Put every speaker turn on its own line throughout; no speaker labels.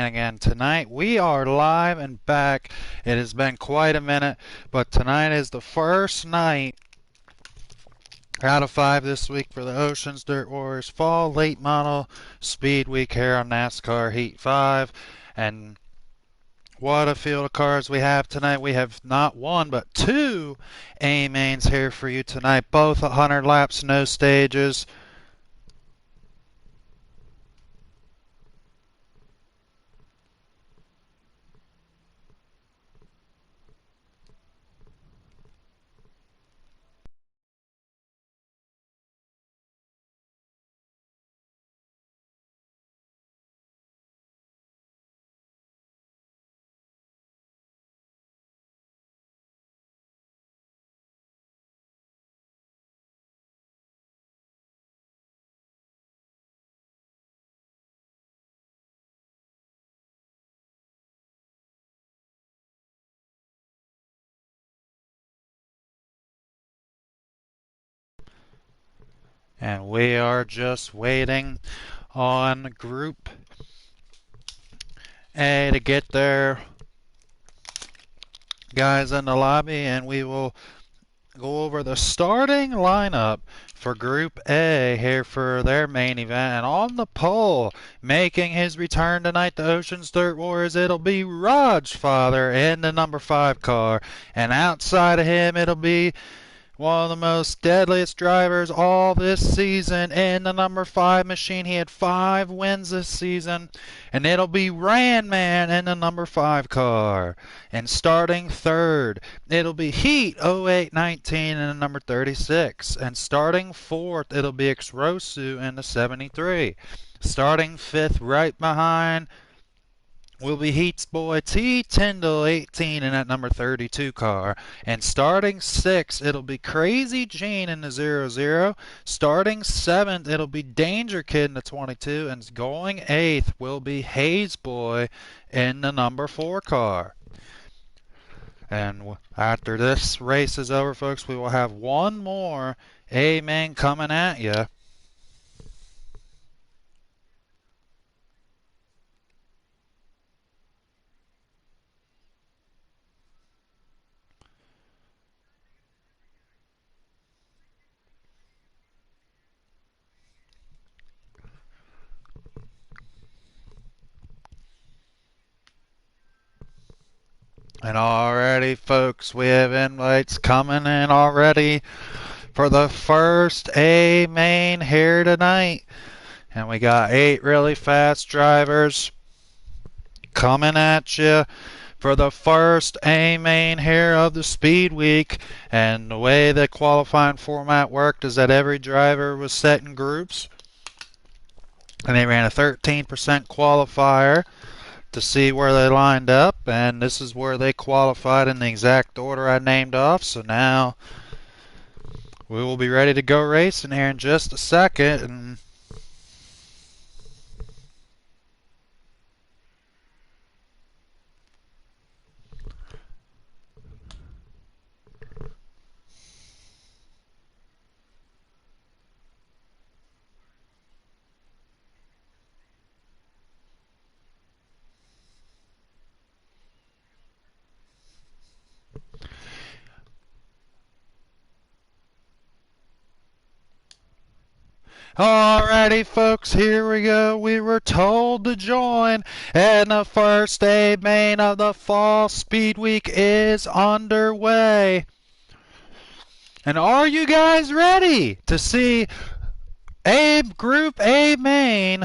again. Tonight we are live and back. It has been quite a minute, but tonight is the first night out of 5 this week for the Oceans Dirt Warriors Fall Late Model Speed Week here on NASCAR Heat 5. And what a field of cars we have tonight. We have not one, but two A-mains here for you tonight. Both 100 laps, no stages. And we are just waiting on Group A to get their guys in the lobby, and we will go over the starting lineup for Group A here for their main event. And on the pole, making his return tonight, the Oceans Dirt Warriors, it'll be Raj Father in the number 5 car. And outside of him, it'll be one of the most deadliest drivers all this season in the number 5 machine. He had 5 wins this season. And it'll be Ran Man in the number 5 car. And starting third, it'll be Heat 0819 in the number 36. And starting fourth, it'll be Xrosu in the 73. Starting fifth, right behind, will be Heat's boy T. Tyndall 18 in that number 32 car. And starting 6th, it'll be Crazy Gene in the 00. Starting 7th, it'll be Danger Kid in the 22. And going 8th will be Hayes Boy in the number 4 car. And after this race is over, folks, we will have one more A-main coming at you. And already, folks, we have invites coming in already for the first A-main here tonight. And we got 8 really fast drivers coming at you for the first A-main here of the Speed Week. And the way the qualifying format worked is that every driver was set in groups. And they ran a 13% qualifier to see where they lined up, and this is where they qualified in the exact order I named off. So now we will be ready to go racing here in just a second. And alrighty, folks, here we go. We were told to join, and the first A-main of the Fall Speed Week is underway. And are you guys ready to see Group A-main?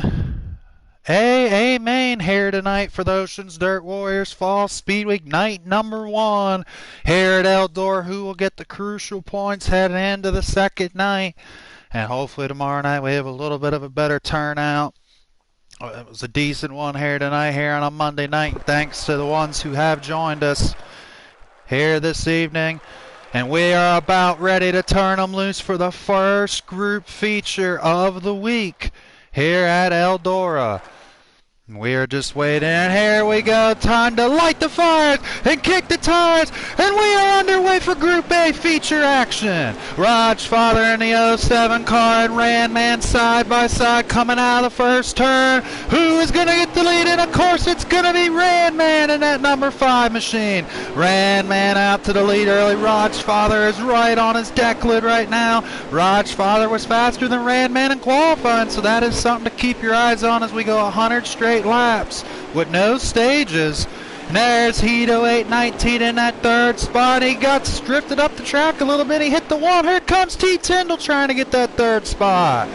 A-main here tonight for the Oceans Dirt Warriors Fall Speed Week night number 1 here at Eldora. Who will get the crucial points heading into the second night? And hopefully tomorrow night we have a little bit of a better turnout. It was a decent one here tonight, here on a Monday night. Thanks to the ones who have joined us here this evening. And we are about ready to turn them loose for the first group feature of the week here at Eldora. We are just waiting, and here we go. Time to light the fires and kick the tires, and we are underway for Group A feature action. Raj Father in the 07 car and Randman side by side coming out of the first turn. Who is going to get the lead? And of course it's going to be Randman in that number 5 machine. Randman out to the lead early. Raj Father is right on his deck lid right now. Raj Father was faster than Randman in qualifying, so that is something to keep your eyes on as we go 100 straight laps with no stages. And there's Hito 819 in that third spot. He got drifted up the track a little bit. He hit the wall. Here comes T. Tyndall trying to get that third spot.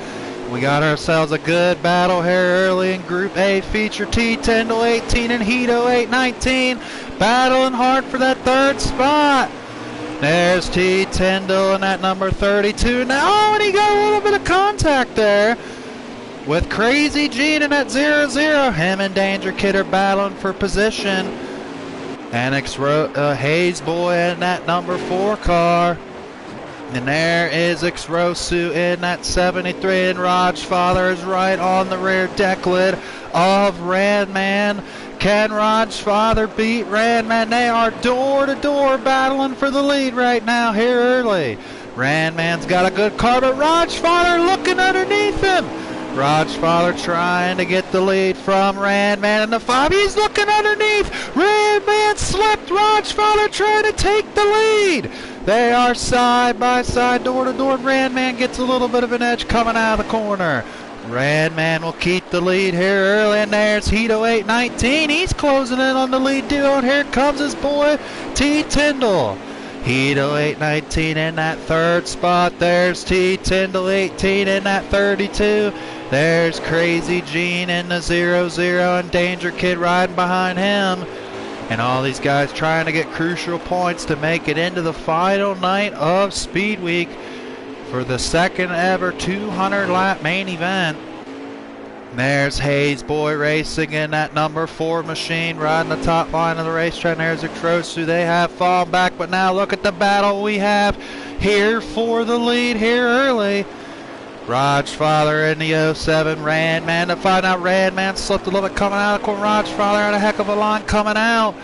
We got ourselves a good battle here early in Group A feature. T. Tyndall 18 and Hito 819 battling hard for that third spot. There's T. Tyndall in that number 32 now. Oh, and he got a little bit of contact there with Crazy Gene in that 0-0. Him and Danger Kid are battling for position. And Hayes Boy in that number 4 car. And there is Xrosu in that 73. And Raj Father is right on the rear deck lid of Randman. Can Raj Father beat Randman? They are door to door battling for the lead right now here early. Randman's got a good car, but Raj Father looking underneath him. Raj Father trying to get the lead from Randman in the 5. He's looking underneath. Randman slipped. Raj Father trying to take the lead. They are side by side, door to door. Randman gets a little bit of an edge coming out of the corner. Randman will keep the lead here early, and there's Hito 819. He's closing in on the lead duo, and here comes his boy T. Tyndall. Hito 819 in that third spot. There's T. Tyndall 18 in that 32. There's Crazy Gene in the 0-0 and Danger Kid riding behind him. And all these guys trying to get crucial points to make it into the final night of Speed Week for the second ever 200 lap main event. There's Hayes Boy Racing in that number 4 machine riding the top line of the racetrack. There's Xrosu. They have fallen back, but now look at the battle we have here for the lead here early. Raj Father in the 07, Randman to find out. Randman slipped a little bit coming out of the corner. Raj Father had a heck of a line coming out.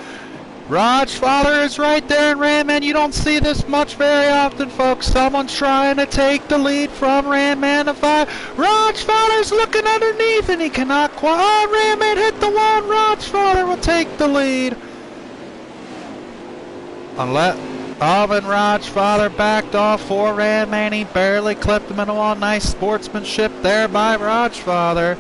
Raj Father is right there, and Randman, you don't see this much very often, folks. Someone trying to take the lead from Randman to 5. Raj Father's looking underneath, and he cannot quite. Oh, Randman hit the wall, and Raj Father will take the lead. And Raj Father backed off for Randman. He barely clipped him in the wall. Nice sportsmanship there by Raj Father.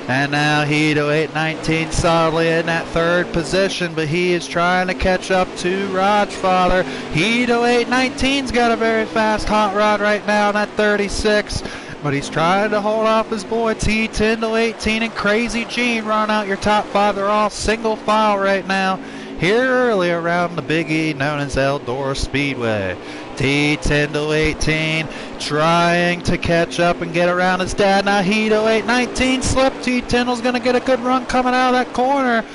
And now Hito 819 solidly in that third position, but he is trying to catch up to Raj Father. Hito 819's got a very fast hot rod right now in that 36, but he's trying to hold off his boy T. Tyndall 18 and Crazy Gene. Run out your top 5. They're all single file right now here early around the Big E known as Eldora Speedway. T. Tyndall 18 trying to catch up and get around his dad. Now Hito 819 slipped. T. Tyndall's going to get a good run coming out of that corner.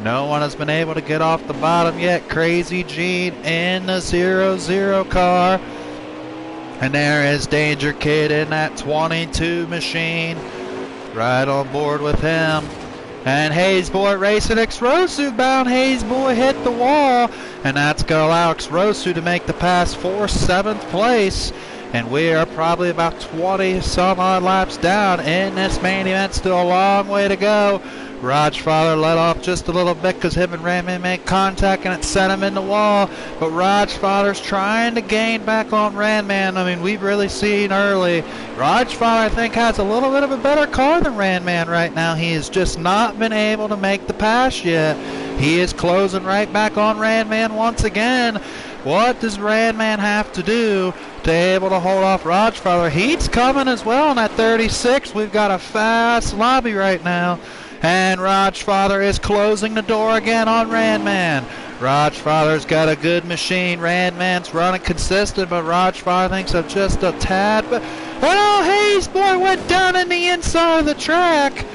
No one has been able to get off the bottom yet. Crazy Gene in the 0-0 car. And there is Danger Kid in that 22 machine. Right on board with him. And Hayes Boy racing. Xrosu bound. Hayes Boy hit the wall. And that's going to allow Xrosu to make the pass for 7th place. And we are probably about 20 some odd laps down in this main event. Still a long way to go. Raj Father let off just a little bit because him and Randman made contact and it sent him in the wall. But Raj Father's trying to gain back on Randman. I mean, we've really seen early. Raj Father, I think, has a little bit of a better car than Randman right now. He has just not been able to make the pass yet. He is closing right back on Randman once again. What does Randman have to do to be able to hold off Raj Father? Heat's coming as well in that 36. We've got a fast lobby right now. And Raj Father is closing the door again on Randman. Raj Father's got a good machine. Randman's running consistent, but Raj Father thinks of just a tad. But oh, Hayes Boy went down in the inside of the track.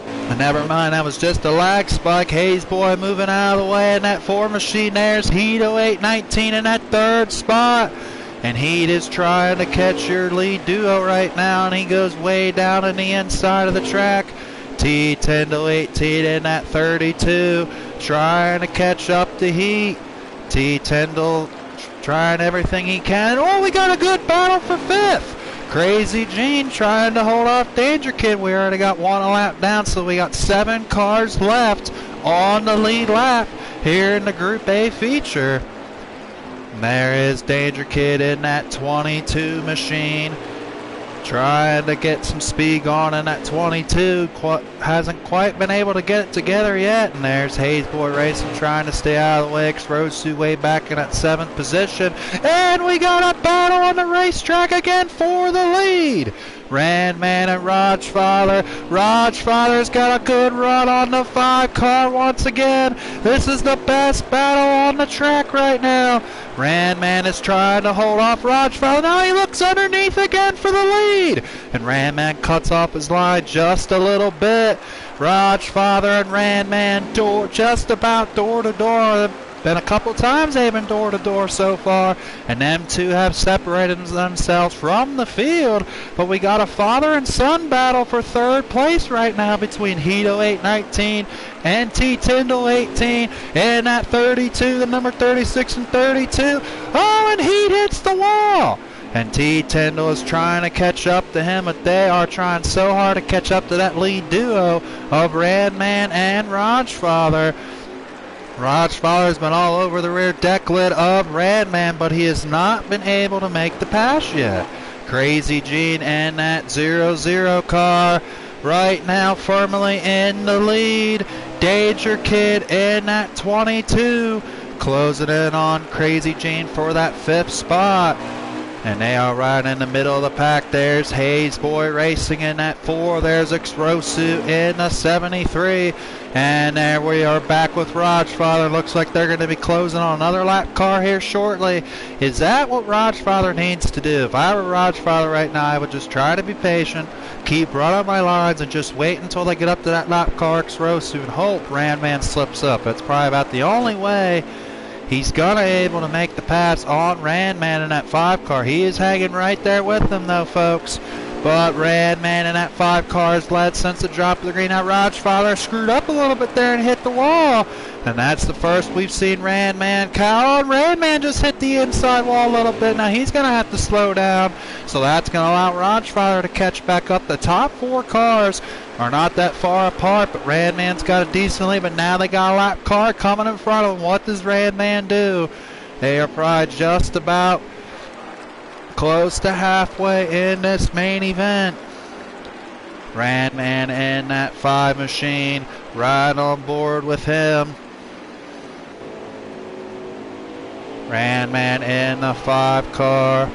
And never mind, that was just a lag spike. Hayes Boy moving out of the way in that 4 machine. There's Hito 819 in that 3rd spot. And Heat is trying to catch your lead duo right now, and he goes way down in the inside of the track. T-Tyndall 18 in that 32, trying to catch up to heat. T-Tyndall trying everything he can. Oh, we got a good battle for 5th. Crazy Gene trying to hold off Danger Kid. We already got 1 lap down, so we got 7 cars left on the lead lap here in the Group A feature. And there is Danger Kid in that 22 machine, trying to get some speed going in that 22. Hasn't quite been able to get it together yet. And there's Hayes Boy Racing trying to stay out of the way. Xrosu way back in that 7th position. And we got a battle on the racetrack again for the lead. Randman and Rajfather. Rajfather's got a good run on the 5 car once again. This is the best battle on the track right now. Randman is trying to hold off Rajfather. Now he looks underneath again for the lead. And Randman cuts off his line just a little bit. Rajfather and Randman just about door to door. Been a couple times they've been door to door so far, and them two have separated themselves from the field. But we got a father and son battle for 3rd place right now between Hito 819 and T-Tyndall 18, and that 32, the number 36 and 32. Oh, and he hits the wall. And T-Tyndall is trying to catch up to him, but they are trying so hard to catch up to that lead duo of Randman and Rajfather. Rajfather's been all over the rear deck lid of Randman, but he has not been able to make the pass yet. Crazy Gene and that 00 car right now firmly in the lead. Danger Kid in that 22, closing in on Crazy Gene for that 5th spot. And they are right in the middle of the pack. There's Hayes Boy Racing in that 4. There's Xrosu in the 73. And there we are back with Rajfather. Looks like they're going to be closing on another lap car here shortly. Is that what Rajfather needs to do? If I were Rajfather right now, I would just try to be patient, keep running my lines, and just wait until they get up to that lap car Xrosu and hope Randman slips up. That's probably about the only way he's gonna be able to make the pass on Randman in that 5 car. He is hanging right there with them though, folks. But Randman in that 5 car has led since the drop of the green. Now Rajfather screwed up a little bit there and hit the wall. And that's the first we've seen Randman. Randman just hit the inside wall a little bit. Now he's gonna have to slow down. So that's gonna allow Rajfather to catch back up. The top 4 cars are not that far apart, but Randman's got a decent lead, but now they got a lap car coming in front of them. What does Randman do? They are probably just about close to halfway in this main event. Randman in that 5 machine, right on board with him. Randman in the 5 car.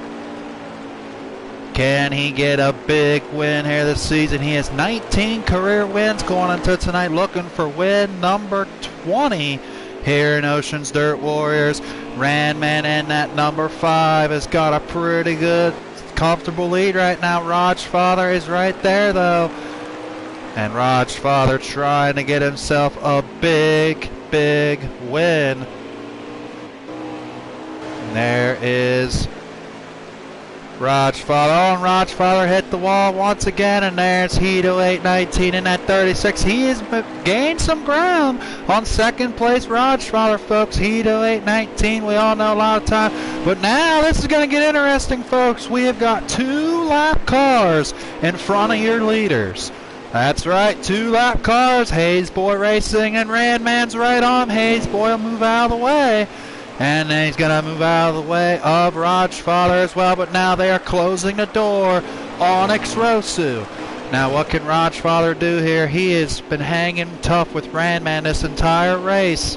Can he get a big win here this season? He has 19 career wins going into tonight, looking for win number 20 here in Oceans Dirt Warriors. Randman in that number 5 has got a pretty good, comfortable lead right now. Rajfather is right there though. And Rajfather trying to get himself a big, big win. And there is Rajfather. Oh, and Rajfather hit the wall once again, and there's Hito 819 in that 36. He has gained some ground on 2nd place. Rajfather, folks. Hito 819, we all know a lot of time. But now this is going to get interesting, folks. We have got 2 lap cars in front of your leaders. That's right, 2 lap cars. Hayes Boy Racing and Randman's right on. Hayes Boy will move out of the way. And then he's going to move out of the way of Rajfather as well. But now they are closing the door on Xrosu. Now what can Rajfather do here? He has been hanging tough with Randman this entire race.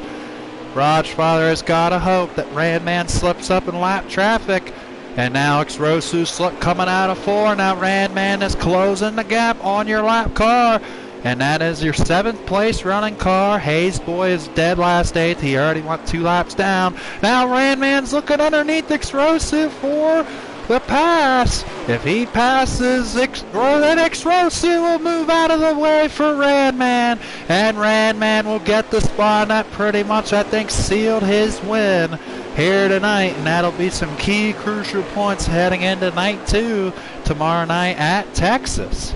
Rajfather has got to hope that Randman slips up in lap traffic. And now Xrosu coming out of 4. Now Randman is closing the gap on your lap car. And that is your 7th place running car. Hayes Boy is dead last 8th. He already went 2 laps down. Now Randman's looking underneath Xrosu for the pass. If he passes, then Xrosu will move out of the way for Randman. And Randman will get the spot. That pretty much, I think, sealed his win here tonight. And that'll be some key crucial points heading into night 2 tomorrow night at Texas.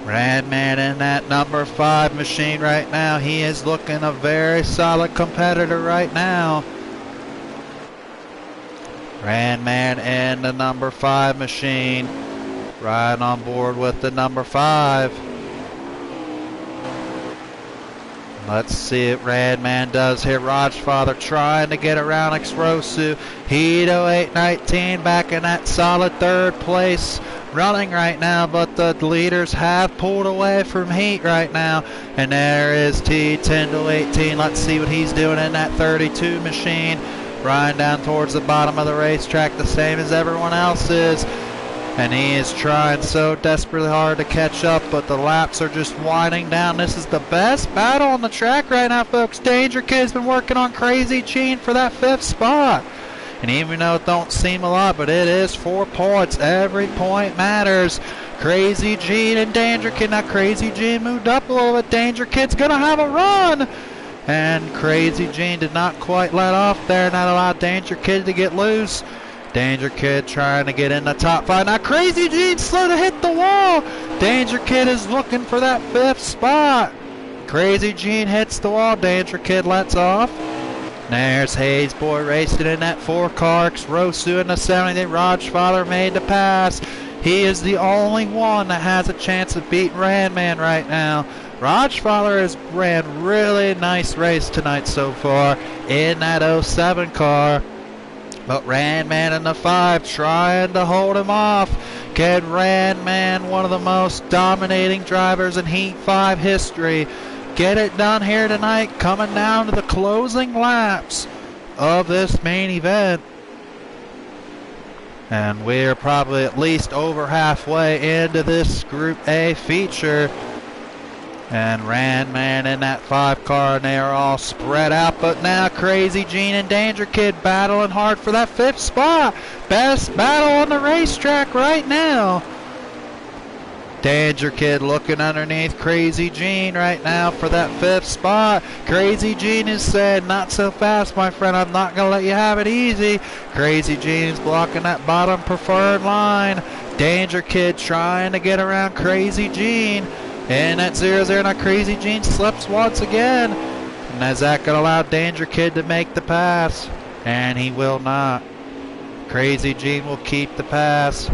Radman in that number 5 machine right now. He is looking a very solid competitor right now. Radman in the number 5 machine. Riding on board with the number 5. Let's see if Radman does here. Rajfather trying to get around Xrosu. Hito 819 back in that solid 3rd place running right now, but the leaders have pulled away from Heat right now. And there is T Tyndall 18. Let's see what he's doing in that 32 machine. Riding down towards the bottom of the racetrack, the same as everyone else is. And he is trying so desperately hard to catch up, but the laps are just winding down. This is the best battle on the track right now, folks. Danger Kid's been working on Crazy Gene for that 5th spot. And even though it don't seem a lot, but it is 4 points. Every point matters. Crazy Gene and Danger Kid. Now Crazy Gene moved up a little bit. Danger Kid's going to have a run. And Crazy Gene did not quite let off there. Not allow Danger Kid to get loose. Danger Kid trying to get in the top 5. Now Crazy Gene slow to hit the wall. Danger Kid is looking for that 5th spot. Crazy Gene hits the wall. Danger Kid lets off. There's Hayes Boy racing in that 4 car. Rosu in the 70. Rajfather made the pass. He is the only one that has a chance of beating Radman right now. Rajfather has ran really nice race tonight so far in that 07 car. But Radman in the 5 trying to hold him off. Can Radman, one of the most dominating drivers in Heat 5 history, get it done here tonight, coming down to the closing laps of this main event? And we're probably at least over halfway into this Group A feature. And Radman in that 5 car, and they are all spread out. But now Crazy Gene and Danger Kid battling hard for that 5th spot. Best battle on the racetrack right now. Danger Kid looking underneath Crazy Gene right now for that 5th spot. Crazy Gene is saying, not so fast, my friend. I'm not going to let you have it easy. Crazy Gene is blocking that bottom preferred line. Danger Kid trying to get around Crazy Gene. And that 0-0, now Crazy Gene slips once again. And is that going to allow Danger Kid to make the pass? And he will not. Crazy Gene will keep the pass.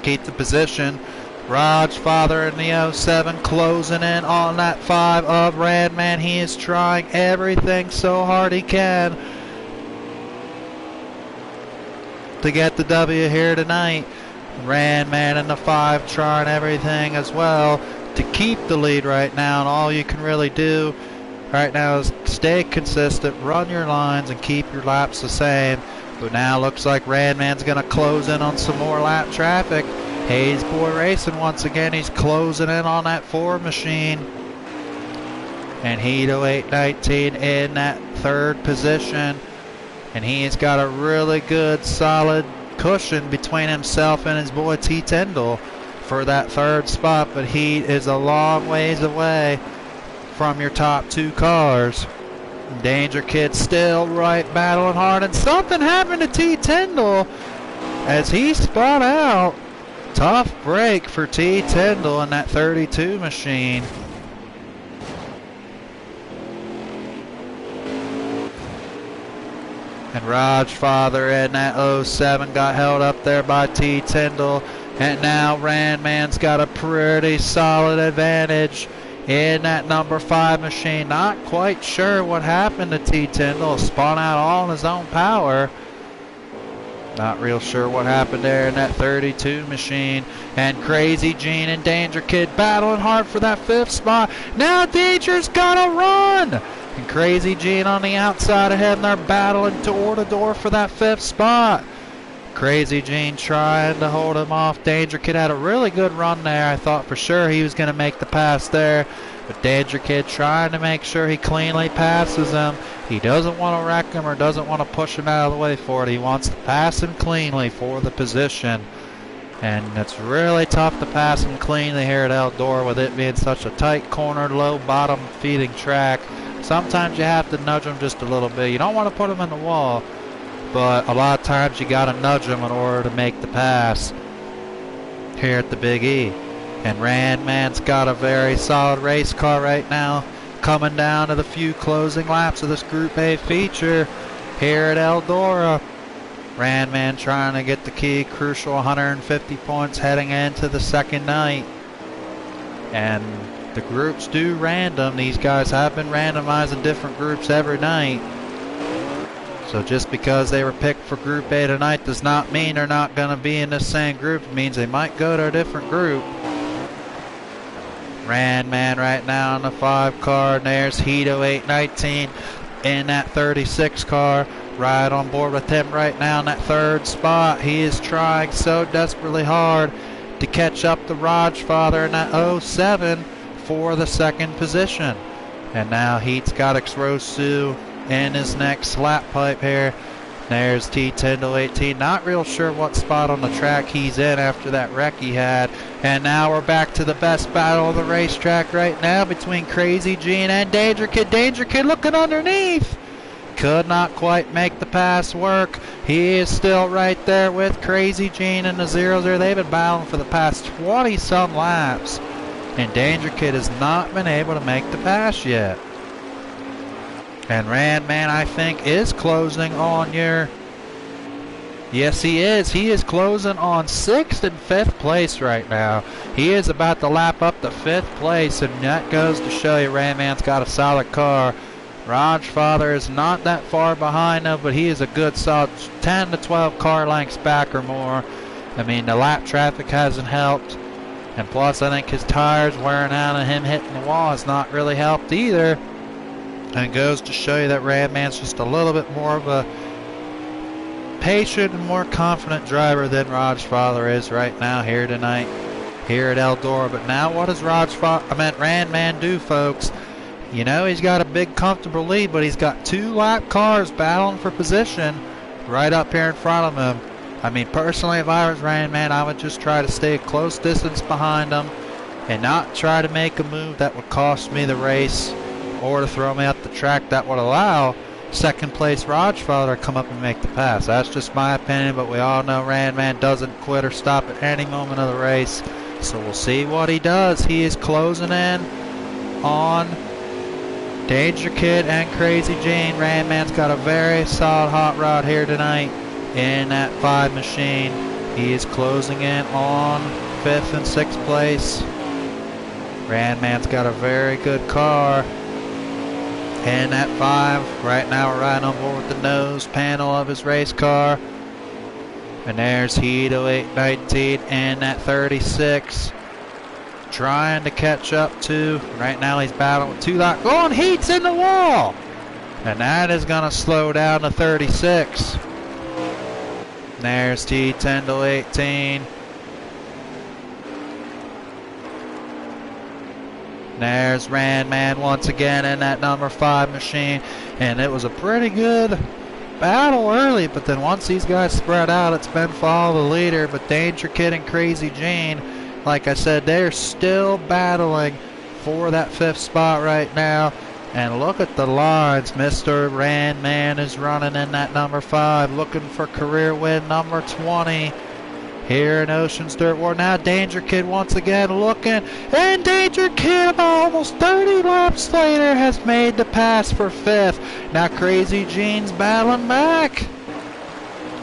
Keep the position. Rajfather in the 07 closing in on that 5 of Radman. He is trying everything so hard he can to get the W here tonight. Radman in the 5 trying everything as well to keep the lead right now, and all you can really do right now is stay consistent, run your lines, and keep your laps the same. But now looks like Radman's going to close in on some more lap traffic. Hayes Boy Racing once again, he's closing in on that 4 machine. And Hito 819 in that 3rd position. And he's got a really good solid cushion between himself and his boy T Tyndall for that 3rd spot, but Heat is a long ways away from your top 2 cars. Danger Kid still right battling hard, and something happened to T Tyndall as he spun out. Tough break for T Tyndall in that 32 machine. And Rajfather in that 07 got held up there by T Tyndall. And now Radman's got a pretty solid advantage in that number 5 machine. Not quite sure what happened to T Tyndall. Spun out all in his own power. Not real sure what happened there in that 32 machine. And Crazy Gene and Danger Kid battling hard for that 5th spot. Now Danger's got to run. And Crazy Gene on the outside ahead, and they're battling door to door for that 5th spot. Crazy Gene trying to hold him off. Danger Kid had a really good run there. I thought for sure he was going to make the pass there. But Danger Kid trying to make sure he cleanly passes him. He doesn't want to wreck him or doesn't want to push him out of the way for it. He wants to pass him cleanly for the position. And it's really tough to pass him cleanly here at Eldora with it being such a tight corner, low bottom feeding track. Sometimes you have to nudge them just a little bit. You don't want to put them in the wall, but a lot of times you got to nudge them in order to make the pass here at the Big E. And Randman's got a very solid race car right now, coming down to the few closing laps of this Group A feature here at Eldora. Randman trying to get the key crucial 150 points heading into the second night. And the groups do random. These guys have been randomizing different groups every night. So just because they were picked for Group A tonight does not mean they're not going to be in the same group. It means they might go to a different group. Randman right now in the 5 car. And there's Hito 819 in that 36 car. Right on board with him right now in that 3rd spot. He is trying so desperately hard to catch up to Rajfather in that 07 for the 2nd position. And now Heat's got Xrosu in his next lap pipe here. There's T10-18. Not real sure what spot on the track he's in after that wreck he had. And now we're back to the best battle on the racetrack right now between Crazy Gene and Danger Kid. Danger Kid looking underneath. Could not quite make the pass work. He is still right there with Crazy Gene and the 0-0. They've been battling for the past 20-some laps. And Danger Kid has not been able to make the pass yet. And Randman, I think, is closing on your... Yes, he is. He is closing on 6th and 5th place right now. He is about to lap up to 5th place, and that goes to show you Randman's got a solid car. Rajfather is not that far behind him, but he is a good solid 10 to 12 car lengths back or more. I mean, the lap traffic hasn't helped. And plus, I think his tires wearing out and him hitting the wall has not really helped either. And it goes to show you that Randman's just a little bit more of a patient and more confident driver than Rajfather is right now here tonight, here at Eldora. But now what does Randman do, folks? You know, he's got a big comfortable lead, but he's got 2 lap cars battling for position right up here in front of him. I mean, personally, if I was Randman, I would just try to stay a close distance behind him and not try to make a move that would cost me the race or to throw me up the track that would allow 2nd place Rajfather to come up and make the pass. That's just my opinion, but we all know Randman doesn't quit or stop at any moment of the race. So we'll see what he does. He is closing in on Danger Kid and Crazy Gene. Randman's got a very solid hot rod here tonight in that 5 machine. He is closing in on 5th and 6th place. Randman's got a very good car in that 5. Right now we're right on board with the nose panel of his race car. And there's Hito 819 in that 36. Trying to catch up to. Right now he's battling with 2 laps. Oh, and Heat's in the wall! And that is going to slow down to 36. There's T10-18. There's Randman once again in that number 5 machine. And it was a pretty good battle early, but then once these guys spread out, it's been follow the leader. But Danger Kid and Crazy Gene, like I said, they're still battling for that 5th spot right now. And look at the lines. Mr. Randman is running in that number 5, looking for career win number 20 here in Ocean's Dirt War. Now Danger Kid once again looking, and Danger Kid about almost 30 laps later has made the pass for 5th. Now Crazy Gene's battling back,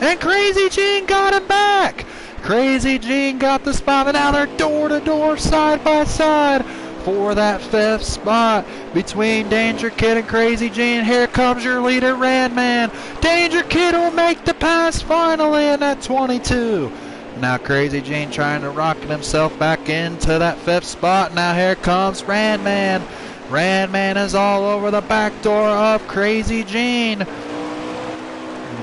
and Crazy Gene got him back. Crazy Gene got the spot, and now they're door to door, side by side for that 5th spot between Danger Kid and Crazy Gene. Here comes your leader, Randman. Danger Kid will make the pass finally in that 22. Now Crazy Gene trying to rocket himself back into that 5th spot. Now here comes Randman. Randman is all over the back door of Crazy Gene.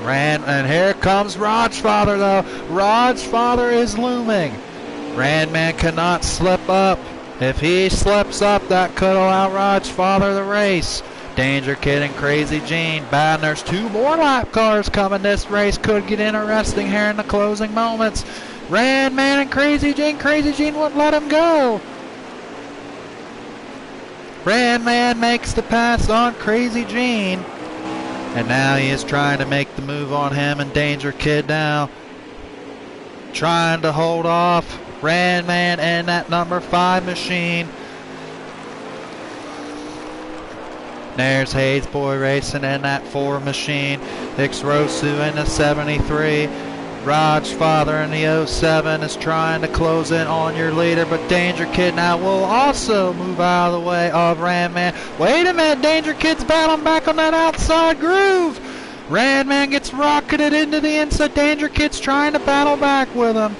And here comes Rajfather though. Rajfather is looming. Randman cannot slip up. If he slips up, that could allow Rajfather the race. Danger Kid and Crazy Gene. Bad, there's 2 more lap cars coming. This race could get interesting here in the closing moments. Randman and Crazy Gene. Crazy Gene wouldn't let him go. Randman makes the pass on Crazy Gene. And now he is trying to make the move on him, and Danger Kid now trying to hold off Randman in that number 5 machine. There's Hayes Boy racing in that 4 machine. Ixrosu in the 73. Raj Father in the 07 is trying to close in on your leader, but Danger Kid now will also move out of the way of Randman. Wait a minute, Danger Kid's battling back on that outside groove. Randman gets rocketed into the inside. Danger Kid's trying to battle back with him.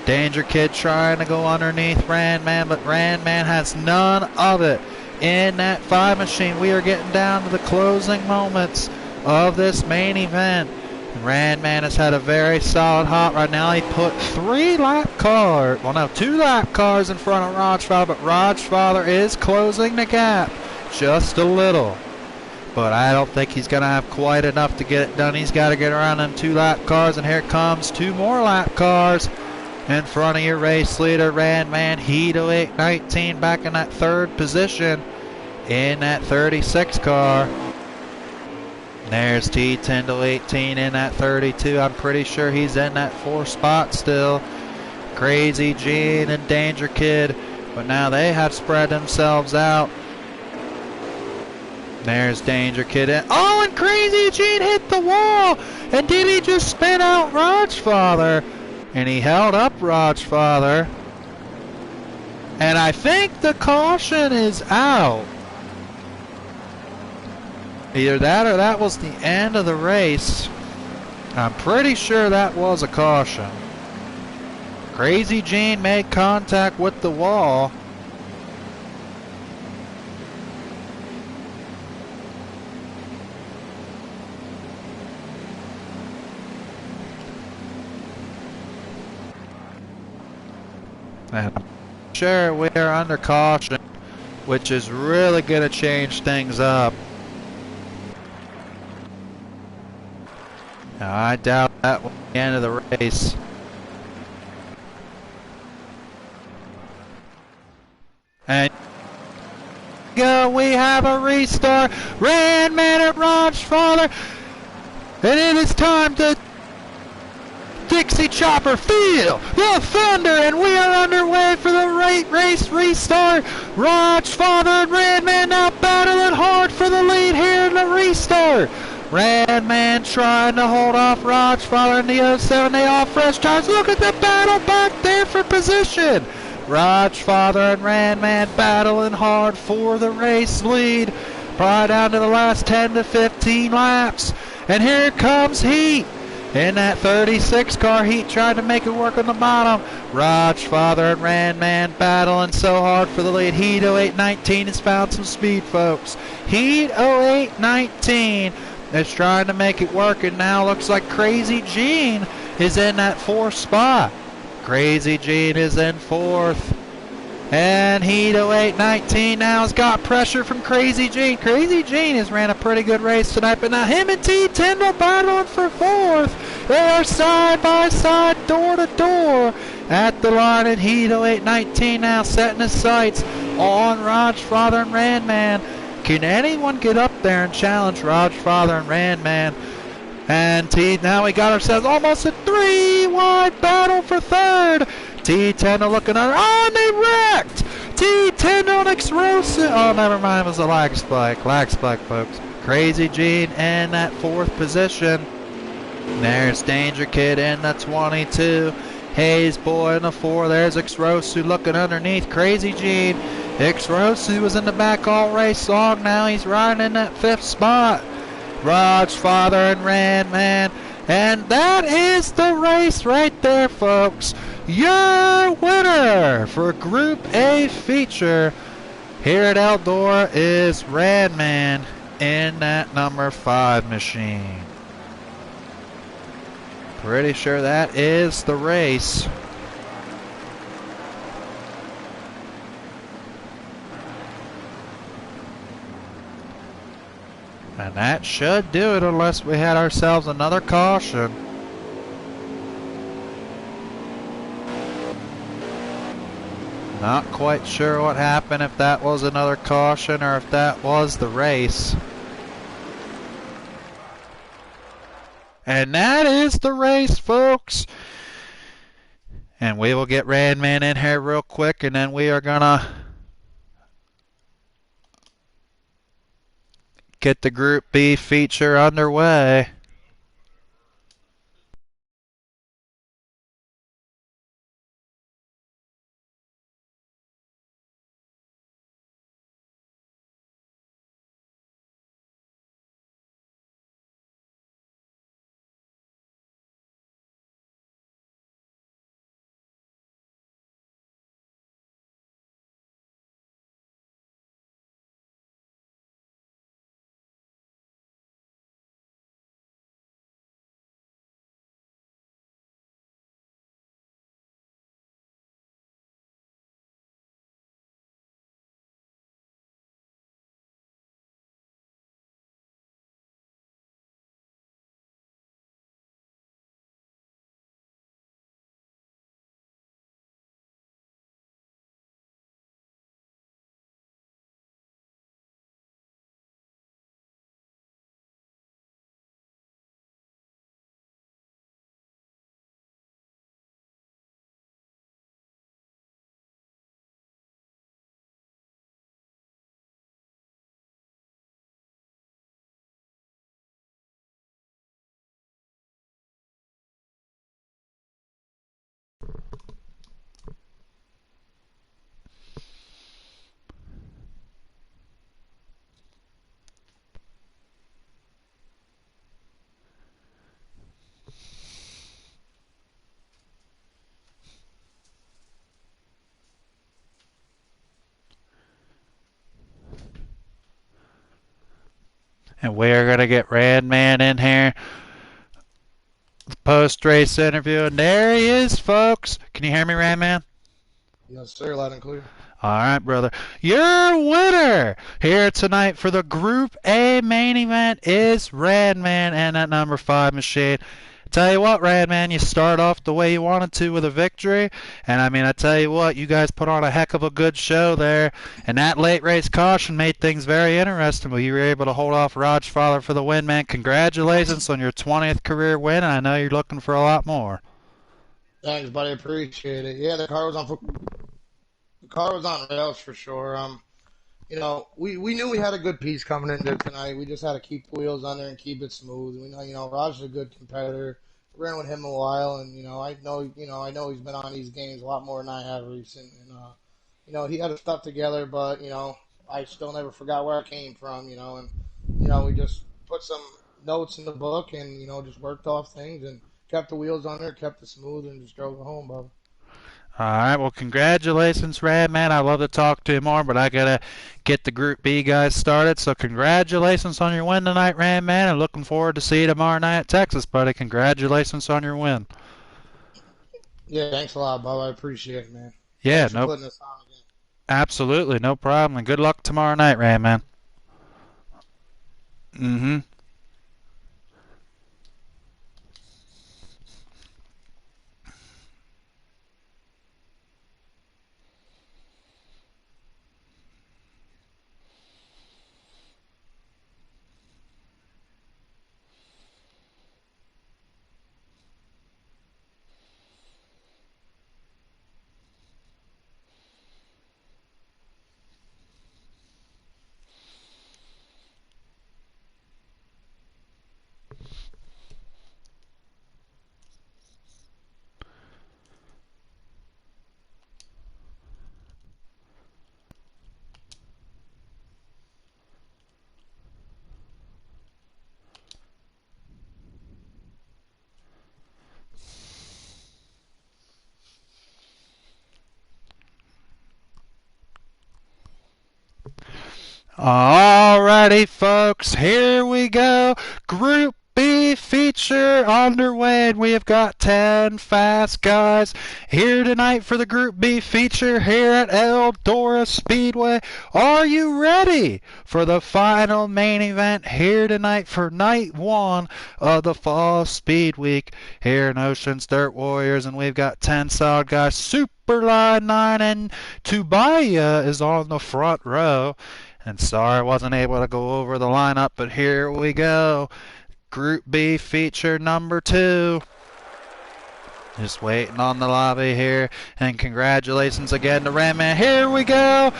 Danger Kid trying to go underneath Randman, but Randman has none of it. In that 5 machine, we are getting down to the closing moments of this main event. Randman has had a very solid hop right now. He put 2 lap cars in front of Rajfather, but Rajfather is closing the gap just a little. But I don't think he's going to have quite enough to get it done. He's got to get around them 2 lap cars, and here comes 2 more lap cars in front of your race leader, Randman. Hito 819 back in that 3rd position in that 36 car. There's T10-18 in that 32. I'm pretty sure he's in that 4th spot still. Crazy Gene and Danger Kid, but now they have spread themselves out. There's Danger Kid. Oh, and Crazy Gene hit the wall! And did he just spin out Rajfather? And he held up Rajfather. And I think the caution is out. Either that or that was the end of the race. I'm pretty sure that was a caution. Crazy Gene made contact with the wall. And I'm sure we are under caution, which is really going to change things up. Now, I doubt that was the end of the race. And go, we have a restart. Randman at Rajfather. And it is time to Dixie Chopper feel the thunder, and we are underway for the race restart. Rajfather and Randman now battling hard for the lead here in the restart. Randman trying to hold off Rajfather in the 07. They all fresh tires. Look at the battle back there for position. Rajfather and Randman battling hard for the race lead. Probably down to the last 10 to 15 laps. And here comes Heat. In that 36 car, Heat tried to make it work on the bottom. Rajfather and Randman battling so hard for the lead. Heat 0819 has found some speed, folks. Heat 0819 is trying to make it work, and now looks like Crazy Gene is in that 4th spot. Crazy Gene is in 4th. And Heat 0819 now has got pressure from Crazy Gene. Crazy Gene has ran a pretty good race tonight, but now him and T10 are battling for 4th. They are side by side, door to door at the line, and Heat 0819 now setting his sights on Rajfather and Randman. Can anyone get up there and challenge Rajfather and Randman? And now we got ourselves almost a 3-wide battle for 3rd. T10 looking under. Oh, and they wrecked! T10 on Ixrosu. Oh, never mind. It was a lag spike. Lag spike, folks. Crazy Gene in that 4th position. There's Danger Kid in the 22. Hayes Boy in the 4. There's Ixrosu looking underneath Crazy Gene. Ixrosu was in the back all race long. Now he's riding in that 5th spot. Rajfather and Randman. And that is the race right there, folks. Your winner for Group A feature here at Eldora is Randman in that number 5 machine. Pretty sure that is the race. And that should do it unless we had ourselves another caution. Not quite sure what happened, if that was another caution or if that was the race. And that is the race, folks. And we will get Radman in here real quick, and then we are going to get the Group B feature underway. And we're going to get Radman in here. Post-race interview. And there he is, folks. Can you hear me, Radman?
Yes, sir. Loud and clear.
All right, brother. Your winner here tonight for the Group A main event is Radman and that number 5 machine. Tell you what, Radman, you start off the way you wanted to with a victory. And I mean, I tell you what, you guys put on a heck of a good show there. And that late race caution made things very interesting. But you were able to hold off Raj Fowler for the win, man. Congratulations on your 20th career win. And I know you're looking for a lot more.
Thanks, buddy. Appreciate it. Yeah, the car was on rails for sure. We knew we had a good piece coming in there tonight. We just had to keep the wheels on there and keep it smooth. We know, Raj is a good competitor. Ran with him a while, and I know he's been on these games a lot more than I have recent. And he had his stuff together, but I still never forgot where I came from. We just put some notes in the book, and just worked off things and kept the wheels on there, kept it smooth, and just drove it home, bub.
All right, well, congratulations, Radman. I'd love to talk to you more, but I got to get the Group B guys started. So congratulations on your win tonight, Radman, and looking forward to see you tomorrow night at Texas, buddy. Congratulations on your win.
Yeah, thanks a lot, bub. I appreciate it, man.
Yeah,
Thanks for
no,
putting this on again.
absolutely, no problem. And good luck tomorrow night, Radman. Mm-hmm. Alrighty, folks, here we go. Group B feature underway, and we have got 10 fast guys here tonight for the Group B feature here at Eldora Speedway. Are you ready for the final main event here tonight for night 1 of the Fall Speed Week here in Oceans Dirt Warriors? And we've got 10 solid guys. Superline 9 and Tubaya is on the front row. And sorry I wasn't able to go over the lineup, but here we go. Group B feature number 2. Just waiting on the lobby here. And congratulations again to Ramman. Here we go.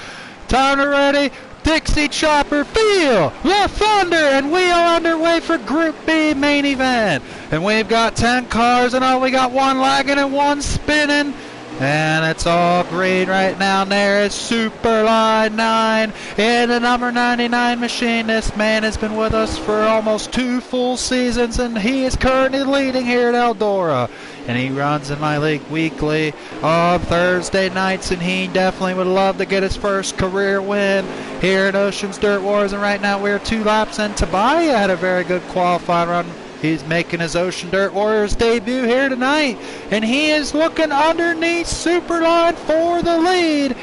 Timer ready. Dixie Chopper Field, La Thunder, and we are underway for Group B main event. And we've got 10 cars, and we got one lagging and one spinning. And it's all green right now. And there is Superline 9 in the number 99 machine. This man has been with us for almost 2 full seasons, and he is currently leading here at Eldora. And he runs in my league weekly on Thursday nights, and he definitely would love to get his first career win here at Oceans Dirt Wars. And right now we're 2 laps in. Tobiah had a very good qualifying run. He's making his Ocean Dirt Warriors debut here tonight, and he is looking underneath Superline for the lead.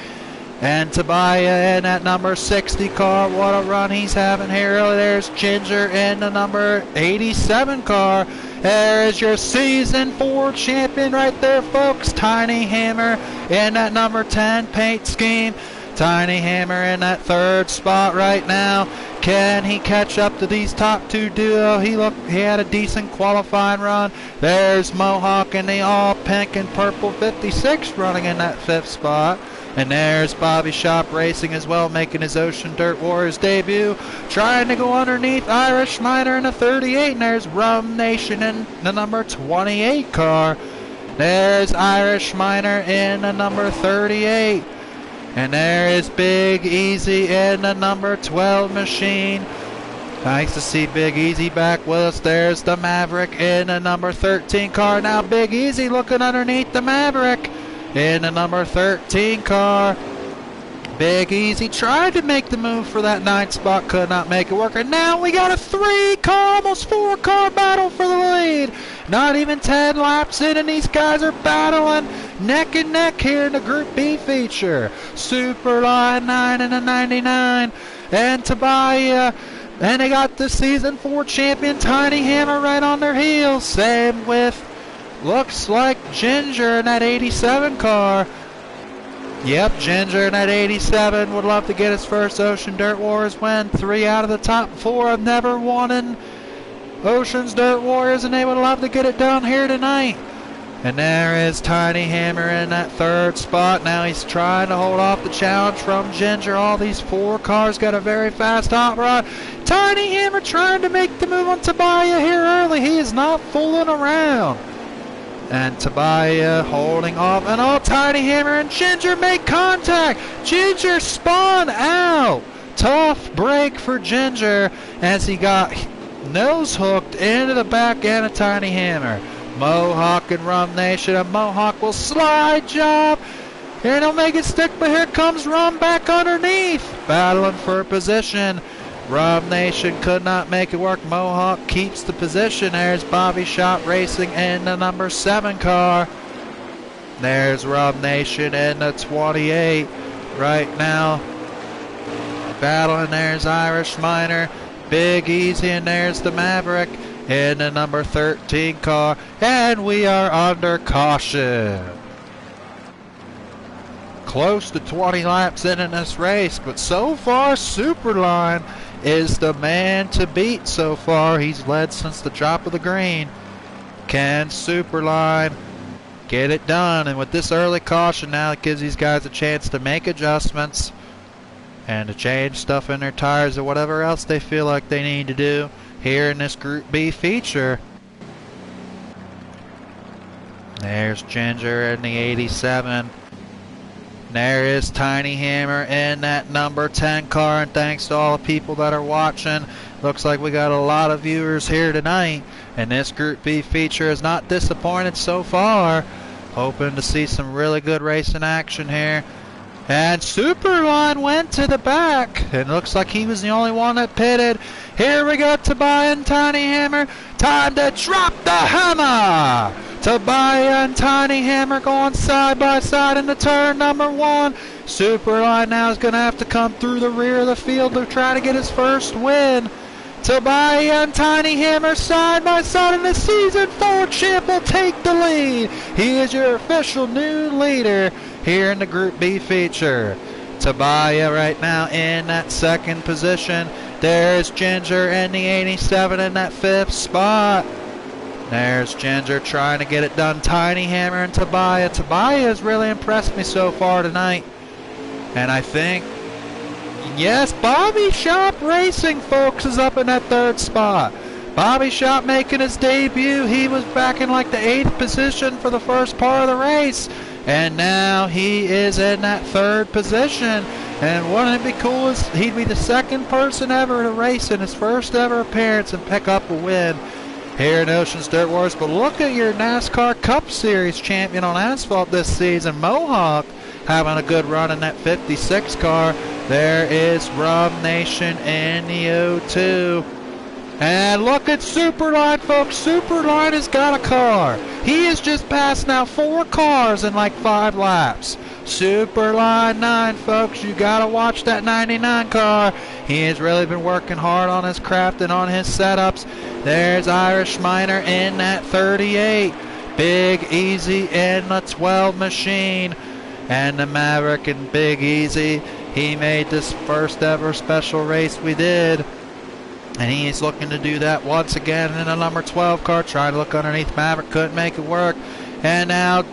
And Tobiah in that number 60 car, what a run he's having here. There's Ginger in the number 87 car. There is your Season 4 champion right there, folks. Tiny Hammer in that number 10 paint scheme. Tiny Hammer in that 3rd spot right now. Can he catch up to these top 2 duo? He had a decent qualifying run. There's Mohawk in the all pink and purple 56 running in that 5th spot. And there's Bobby Shop Racing as well, making his Ocean Dirt Warriors debut. Trying to go underneath Irish Miner in the 38. And there's Rum Nation in the number 28 car. There's Irish Miner in the number 38. And there is Big Easy in the number 12 machine. Nice to see Big Easy back with us. There's the Maverick in the number 13 car. Now Big Easy looking underneath the Maverick in the number 13 car. Big Easy tried to make the move for that 9th spot, could not make it work. And now we got a 3-car, almost 4-car battle for the lead. Not even 10 laps in, and these guys are battling neck and neck here in the Group B feature. Superline 9 and a 99, and Tobiah. And they got the Season 4 champion Tiny Hammer right on their heels. Same with, looks like Ginger in that 87 car. Yep, Ginger in that 87 would love to get his first Ocean Dirt Wars win. 3 out of the top 4 have never won in Oceans Dirt Warriors, and they would love to get it done here tonight. And there is Tiny Hammer in that 3rd spot. Now he's trying to hold off the challenge from Ginger. All these 4 cars got a very fast hot rod. Tiny Hammer trying to make the move on Tobiah here early. He is not fooling around. And Tobiah holding off, and Tiny Hammer and Ginger make contact. Ginger spun out. Tough break for Ginger as he got nose hooked into the back end of Tiny Hammer. Mohawk and Rum Nation, and Mohawk will slide job. Here they'll make it stick, but here comes Rum back underneath, battling for a position. Rum Nation could not make it work. Mohawk keeps the position. There's Bobby Shop Racing in the number 7 car. There's Rum Nation in the 28 right now. Battling, there's Irish Miner, Big Easy, and there's the Maverick in the number 13 car. And we are under caution. Close to 20 laps in this race, but so far Superline is the man to beat so far. He's led since the drop of the green. Can Superline get it done? And with this early caution now, it gives these guys a chance to make adjustments and to change stuff in their tires or whatever else they feel like they need to do here in this Group B feature. There's Ginger in the 87. There is Tiny Hammer in that number 10 car, and thanks to all the people that are watching. Looks like we got a lot of viewers here tonight, and this Group B feature is not disappointed so far. Hoping to see some really good racing action here. And Superline went to the back, and looks like he was the only one that pitted. Here we go, Tobiah and Tiny Hammer. Time to drop the hammer! Tobiah and Tiny Hammer going side by side into turn number 1. Superline now is going to have to come through the rear of the field to try to get his first win. Tobiah and Tiny Hammer side by side, and the Season 4 champ will take the lead. He is your official new leader here in the Group B feature. Tobiah right now in that 2nd position. There's Ginger in the 87 in that 5th spot. There's Ginger trying to get it done. Tiny Hammer and Tobias. Tobias has really impressed me so far tonight. And I think, yes, Bobby Shop Racing, folks, is up in that third spot. Bobby Shop making his debut. He was back in like the 8th position for the first part of the race. And now he is in that third position. And wouldn't it be cool if he'd be the second person ever to race in his first ever appearance and pick up a win here in Oceans Dirt Wars. But look at your NASCAR Cup Series champion on asphalt this season, Mohawk, having a good run in that 56 car. There is Rum Nation in the O2. And look at Superline, folks. Superline has got a car. He has just passed now 4 cars in like 5 laps. Superline 9, folks. You got to watch that 99 car. He has really been working hard on his craft and on his setups. There's Irish Miner in that 38. Big Easy in the 12 machine. And the Maverick and Big Easy. He made this first ever special race we did. And he's looking to do that once again in the number 12 car. Trying to look underneath Maverick. Couldn't make it work. And now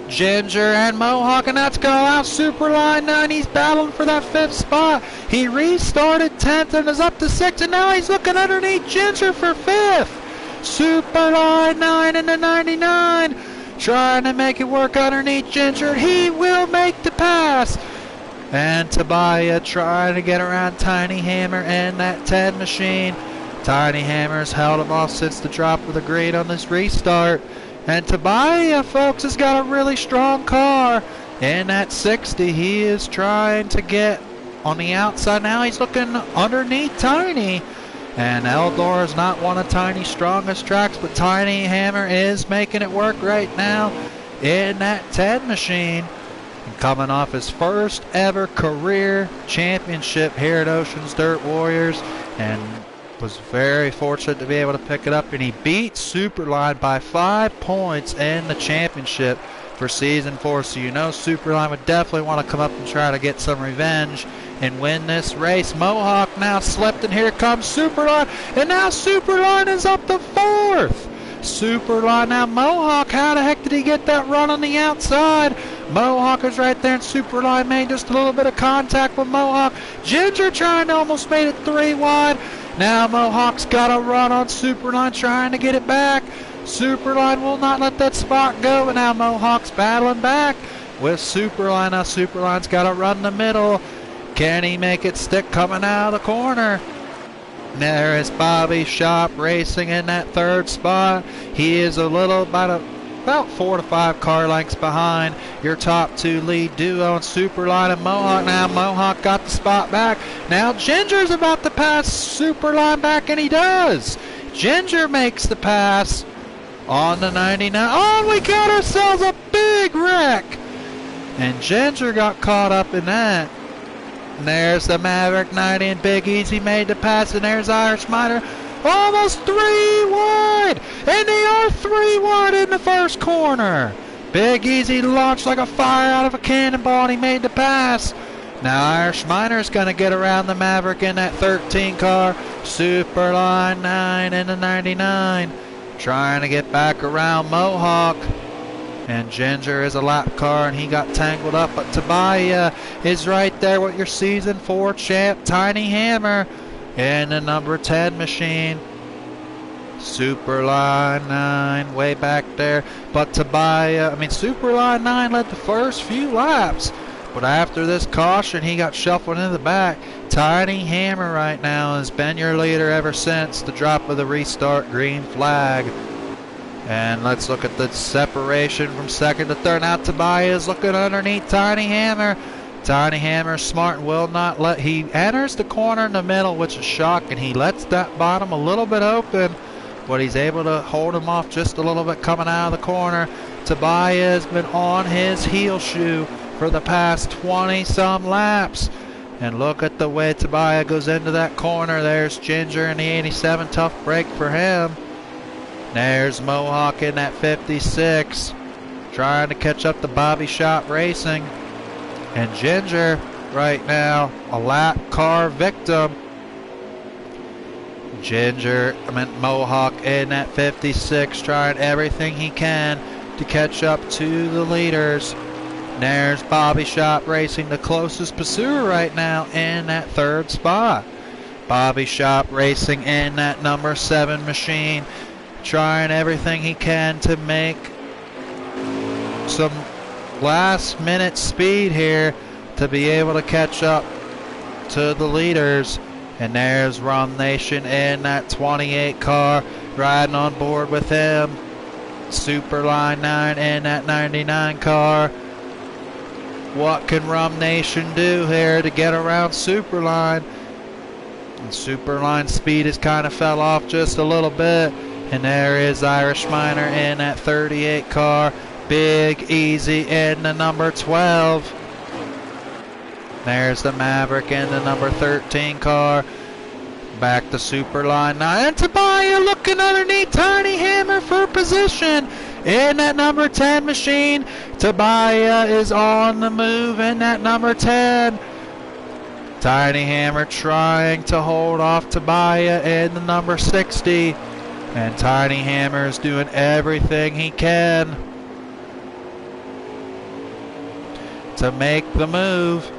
Ginger and Mohawk, and that's going out. Superline 9, he's battling for that 5th spot. He restarted 10th and is up to 6th, and now he's looking underneath Ginger for 5th. Superline 9 in the 99, trying to make it work underneath Ginger. He will make the pass. And Tobias trying to get around Tiny Hammer and that 10 machine. Tiny Hammer's held him off since the drop of the green on this restart. And Tobias, folks, has got a really strong car. In that 60, he is trying to get on the outside. Now he's looking underneath Tiny. And Eldor is not one of Tiny's strongest tracks, but Tiny Hammer is making it work right now in that 10 machine. And coming off his first ever career championship here at Oceans Dirt Warriors. And was very fortunate to be able to pick it up, and he beat Superline by 5 points in the championship for season 4. So you know Superline would definitely want to come up and try to get some revenge and win this race. Mohawk now slipped, and here comes Superline, and now Superline is up to 4th. Superline, now Mohawk, how the heck did he get that run on the outside? Mohawk is right there, and Superline made just a little bit of contact with Mohawk. Ginger trying to almost made it 3 wide. Now Mohawk's got a run on Superline, trying to get it back. Superline will not let that spot go, and now Mohawk's battling back with Superline. Now Superline's got to run the middle. Can he make it stick coming out of the corner? There is Bobby Shop Racing in that 3rd spot. He is a little about 4 to 5 car lengths behind your top 2 lead duo, and Superline and Mohawk. Now Mohawk got the spot back. Now Ginger's about to pass Superline back, and he does. Ginger makes the pass on the 99. Oh, we got ourselves a big wreck. And Ginger got caught up in that. And there's the Maverick 90, and Big Easy made the pass, and there's Irish Miner. Almost 3 wide, and they are 3 wide in the first corner. Big Easy launched like a fire out of a cannonball, and he made the pass. Now Irish Miner's going to get around the Maverick in that 13 car. Superline 9 in the 99, trying to get back around Mohawk. And Ginger is a lap car, and he got tangled up. But Tobias is right there with your season 4 champ, Tiny Hammer, in the number 10 machine. Superline 9 way back there. But Superline 9 led the first few laps. But after this caution, he got shuffled in the back. Tiny Hammer right now has been your leader ever since the drop of the restart green flag. And let's look at the separation from 2nd to 3rd. Now Tobias looking underneath Tiny Hammer. Tiny Hammer smart and will not let. He enters the corner in the middle, which is shocking. He lets that bottom a little bit open, but he's able to hold him off just a little bit coming out of the corner. Tobias has been on his heel shoe for the past 20-some laps. And look at the way Tobias goes into that corner. There's Ginger in the 87. Tough break for him. There's Mohawk in that 56, trying to catch up to Bobby Shop Racing. And Ginger right now, a lap car victim. Mohawk in at 56, trying everything he can to catch up to the leaders. There's Bobby Shop racing the closest pursuer right now in that third spot. Bobby Shop racing in that number 7 machine, trying everything he can to make some last minute speed here to be able to catch up to the leaders. And there's Rum Nation in that 28 car, riding on board with him. Superline 9 in that 99 car. What can Rum Nation do here to get around Superline? And Superline's speed has kind of fell off just a little bit. And there is Irish Miner in that 38 car. Big Easy in the number 12. There's the Maverick in the number 13 car. Back to Superline 9. And Tobias looking underneath Tiny Hammer for position in that number 10 machine. Tobias is on the move in that number 10. Tiny Hammer trying to hold off Tobias in the number 60. And Tiny Hammer is doing everything he can to make the move.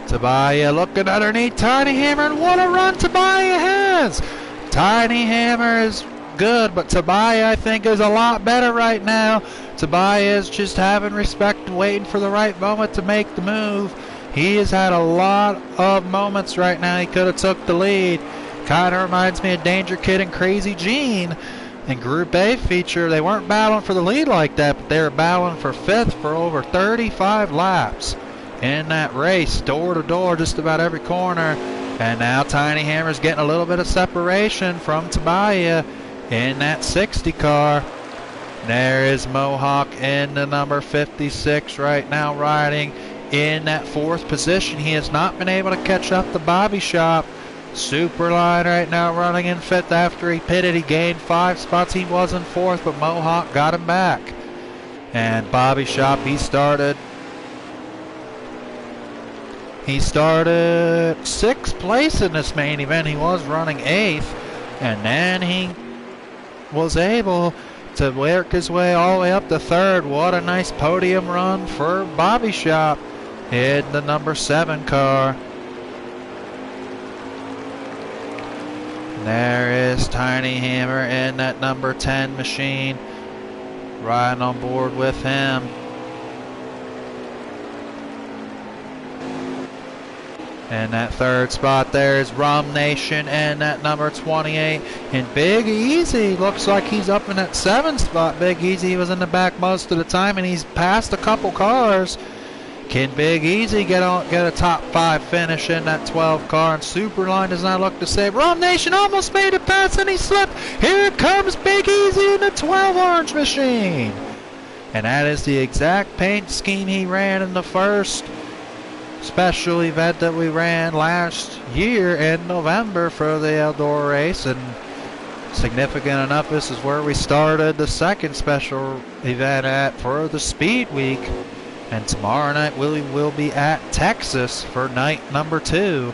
Tobias looking underneath Tiny Hammer, and what a run Tobias has! Tiny Hammer is good, but Tobias I think is a lot better right now. Tobias just having respect and waiting for the right moment to make the move. He has had a lot of moments right now he could have took the lead. Kind of reminds me of Danger Kid and Crazy Gene in Group A feature. They weren't battling for the lead like that, but they were battling for 5th for over 35 laps in that race, door to door, just about every corner. And now Tiny Hammer's getting a little bit of separation from Tobias in that 60 car. There is Mohawk in the number 56 right now, riding in that 4th position. He has not been able to catch up to Bobby Shop. Superline right now running in 5th after he pitted. He gained 5 spots. He was in 4th, but Mohawk got him back. And Bobby Shop, he started 6th place in this main event. He was running 8th, and then he was able to work his way all the way up to 3rd. What a nice podium run for Bobby Shop in the number 7 car. And there is Tiny Hammer in that number 10 machine, riding on board with him. And that 3rd spot there is Rum Nation and that number 28. And Big Easy looks like he's up in that 7th spot. Big Easy was in the back most of the time, and he's passed a couple cars. Can Big Easy get a top 5 finish in that 12 car? And Superline does not look to save. Rum Nation almost made it past, and he slipped. Here comes Big Easy in the 12 orange machine. And that is the exact paint scheme he ran in the first special event that we ran last year in November for the Eldora race. And significant enough, this is where we started the second special event at for the Speed Week. And tomorrow night we will be at Texas for night number 2.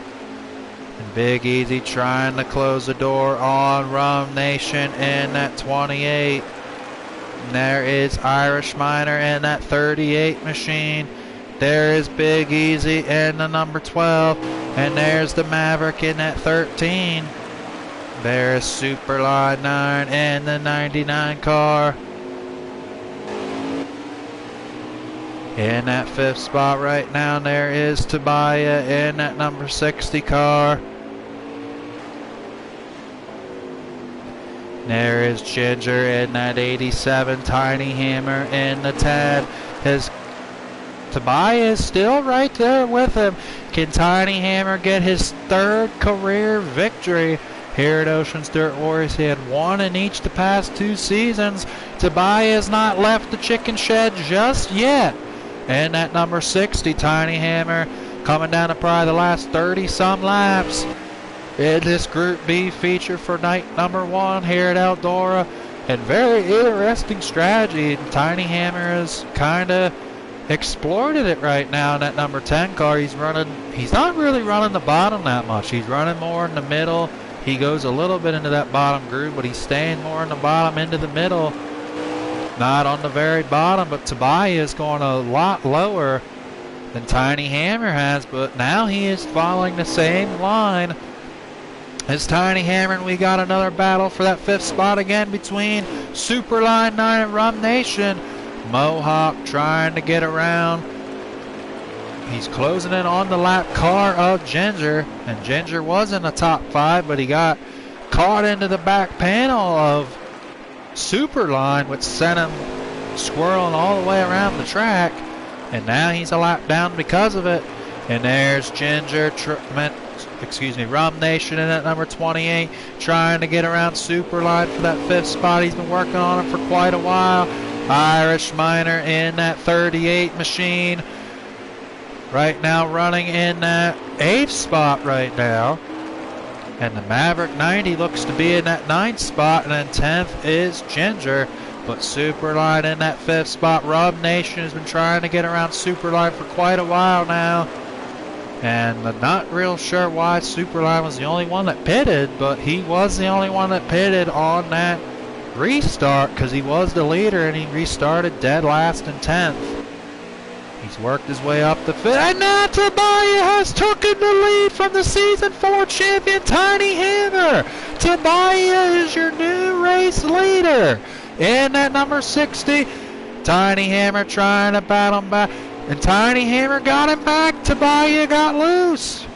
And Big Easy trying to close the door on Rum Nation in that 28. And there is Irish Miner in that 38 machine. There is Big Easy in the number 12. And there's the Maverick in that 13. There's Superline 9 in the 99 car. In that 5th spot right now, there is Tobias in that number 60 car. There is Ginger in that 87. Tiny Hammer in the 10. Tobias still right there with him. Can Tiny Hammer get his 3rd career victory here at Oceans Dirt Warriors? He had 1 in each the past 2 seasons. Tobias not left the chicken shed just yet. And that number 60, Tiny Hammer, coming down to probably the last 30-some laps in this Group B feature for night number 1 here at Eldora. And very interesting strategy. Tiny Hammer has kind of exploited it right now in that number 10 car. He's not really running the bottom that much. He's running more in the middle He goes a little bit into that bottom groove, but he's staying more in the bottom into the middle. Not on the very bottom, but Tobias going a lot lower than Tiny Hammer has, but now he is following the same line as Tiny Hammer, and we got another battle for that 5th spot again between Superline 9 and Rum Nation. Mohawk trying to get around. He's closing in on the lap car of Ginger, and Ginger was in the top 5, but he got caught into the back panel of Superline, which sent him squirreling all the way around the track, and now he's a lap down because of it. And there's Ginger, Rum Nation in at number 28, trying to get around Superline for that 5th spot. He's been working on it for quite a while. Irish Miner in that 38 machine right now, running in that 8th spot right now. And the Maverick 90 looks to be in that 9th spot, and then 10th is Ginger. But Superline in that 5th spot. Rum Nation has been trying to get around Superline for quite a while now. And I'm not real sure why Superline was the only one that pitted, but he was the only one that pitted on that restart because he was the leader and he restarted dead last in 10th. He's worked his way up the field, and now Tobias has taken the lead from the Season 4 champion Tiny Hammer. Tobias is your new race leader in that number 60. Tiny Hammer trying to battle him back, and Tiny Hammer got him back. Tobias got loose.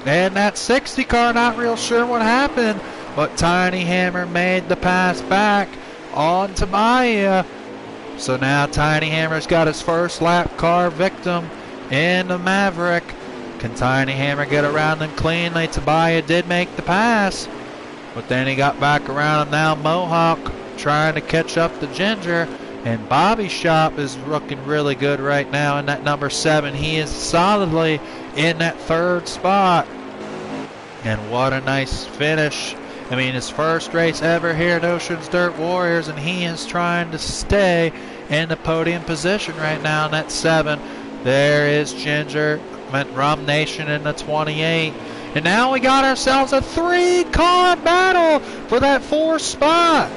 And that 60 car, not real sure what happened, but Tiny Hammer made the pass back on Tobias. So now Tiny Hammer's got his first lap car victim in the Maverick. Can Tiny Hammer get around him cleanly? Tobias did make the pass, but then he got back around him. Now Mohawk trying to catch up to Ginger, and Bobby Shop is looking really good right now in that number 7. He is solidly in that 3rd spot. And what a nice finish. I mean, his first race ever here at Oceans Dirt Warriors, and he is trying to stay in the podium position right now in that 7. There is Ginger, Rum Nation in the 28. And now we got ourselves a 3-car battle for that 4th spot.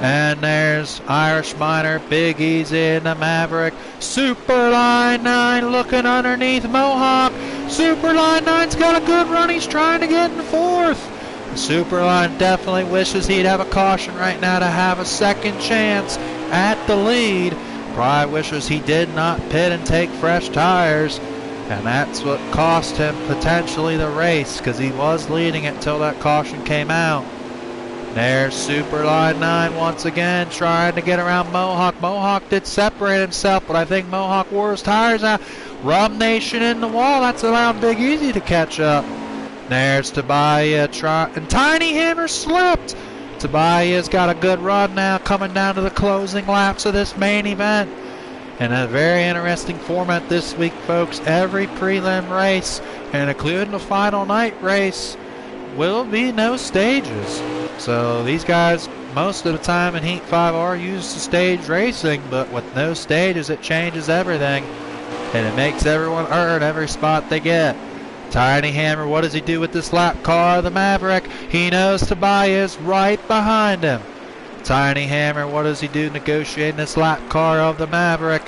And there's Irish Miner, Big Easy in the Maverick. Superline 9 looking underneath Mohawk. Superline 9's got a good run. He's trying to get in 4th. Superline definitely wishes he'd have a caution right now to have a second chance at the lead. Probably wishes he did not pit and take fresh tires. And that's what cost him potentially the race, because he was leading it until that caution came out. There's Superline 9 once again trying to get around Mohawk. Mohawk did separate himself, but I think Mohawk wore his tires out. Rum Nation in the wall. That's allowed Big Easy to catch up. There's Tobias, and Tiny Hammer slipped. Tobias got a good run now coming down to the closing laps of this main event. And a very interesting format this week, folks. Every prelim race, and including the final night race, will be no stages. So these guys, most of the time in Heat 5, are used to stage racing, but with no stages, it changes everything. And it makes everyone earn every spot they get. Tiny Hammer, what does he do with this lap car? The Maverick. He knows Tobias right behind him. Tiny Hammer, what does he do negotiating this lap car of the Maverick?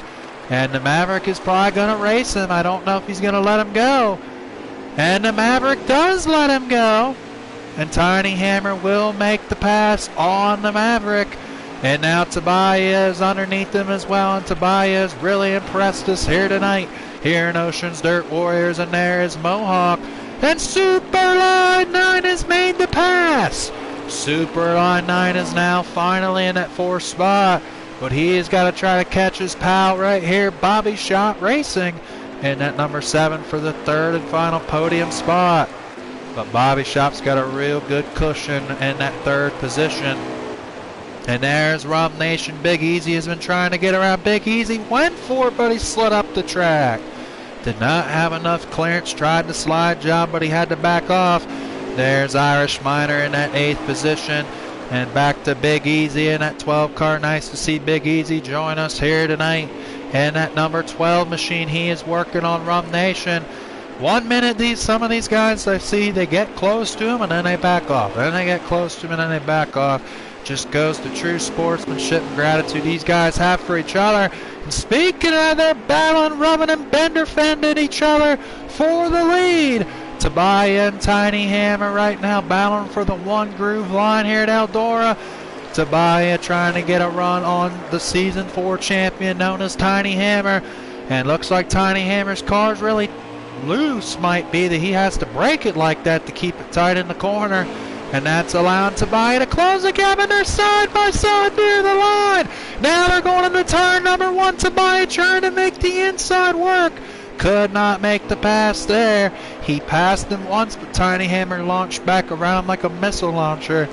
And the Maverick is probably going to race him. I don't know if he's going to let him go. And the Maverick does let him go. And Tiny Hammer will make the pass on the Maverick. And now Tobias underneath him as well. And Tobias really impressed us here tonight, here in Oceans Dirt Warriors. And there is Mohawk. And Superline 9 has made the pass. Superline 9 is now finally in that 4th spot. But he has got to try to catch his pal right here, Bobby Shop Racing, in that number 7 for the 3rd and final podium spot. But Bobby Shop's got a real good cushion in that 3rd position. And there's Rum Nation. Big Easy has been trying to get around. Big Easy went for it, but he slid up the track. Did not have enough clearance. Tried the slide job, but he had to back off. There's Irish Miner in that 8th position. And back to Big Easy in that 12 car. Nice to see Big Easy join us here tonight. And that number 12 machine, he is working on Rum Nation. 1 minute, some of these guys I see, they get close to him and then they back off. Then they get close to him and then they back off. Just goes to true sportsmanship and gratitude these guys have for each other. And speaking of their battling, rubbing and bender fending each other for the lead. Tobiah and Tiny Hammer right now battling for the one groove line here at Eldora. Tobiah trying to get a run on the Season 4 champion known as Tiny Hammer. And looks like Tiny Hammer's car's really loose. Might be that he has to break it like that to keep it tight in the corner. And that's allowing Tobiah to close the gap, and they're side by side near the line. Now they're going into turn number 1. Tobiah trying to make the inside work. Could not make the pass there. He passed him once, but Tiny Hammer launched back around like a missile launcher.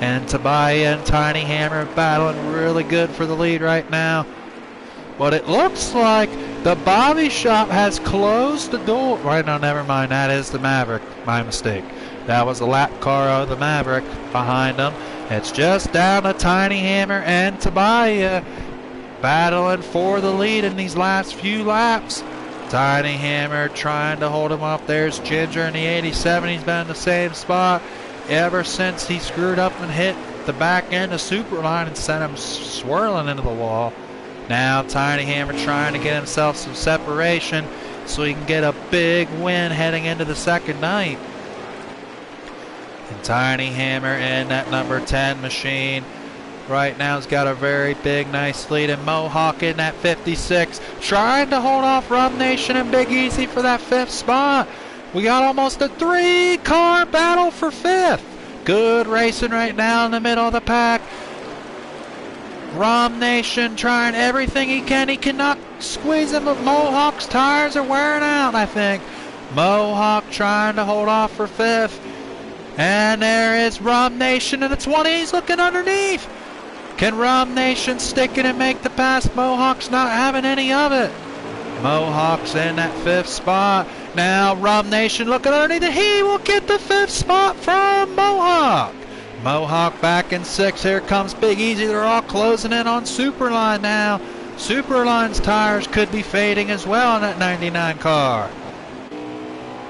And Tobiah and Tiny Hammer battling really good for the lead right now. But it looks like the Bobby Shop has closed the door. Right, no, never mind. That is the Maverick. My mistake. That was the lap car of the Maverick behind them. It's just down to Tiny Hammer and Tobiah battling for the lead in these last few laps. Tiny Hammer trying to hold him up. There's Ginger in the 87. He's been in the same spot ever since he screwed up and hit the back end of Superline and sent him swirling into the wall. Now Tiny Hammer trying to get himself some separation so he can get a big win heading into the second night. And Tiny Hammer in that number 10 machine right now has got a very big, nice lead. And Mohawk in that 56 trying to hold off Rum Nation and Big Easy for that 5th spot. We got almost a 3-car battle for 5th. Good racing right now in the middle of the pack. Rum Nation trying everything he can. He cannot squeeze him, but Mohawk's tires are wearing out, I think. Mohawk trying to hold off for 5th. And there is Rum Nation, and it's 1. He's looking underneath. Can Rum Nation stick it and make the pass? Mohawk's not having any of it. Mohawk's in that 5th spot. Now Rum Nation looking underneath, and he will get the 5th spot from Mohawk. Mohawk back in 6th. Here comes Big Easy. They're all closing in on Superline now. Superline's tires could be fading as well in that 99 car.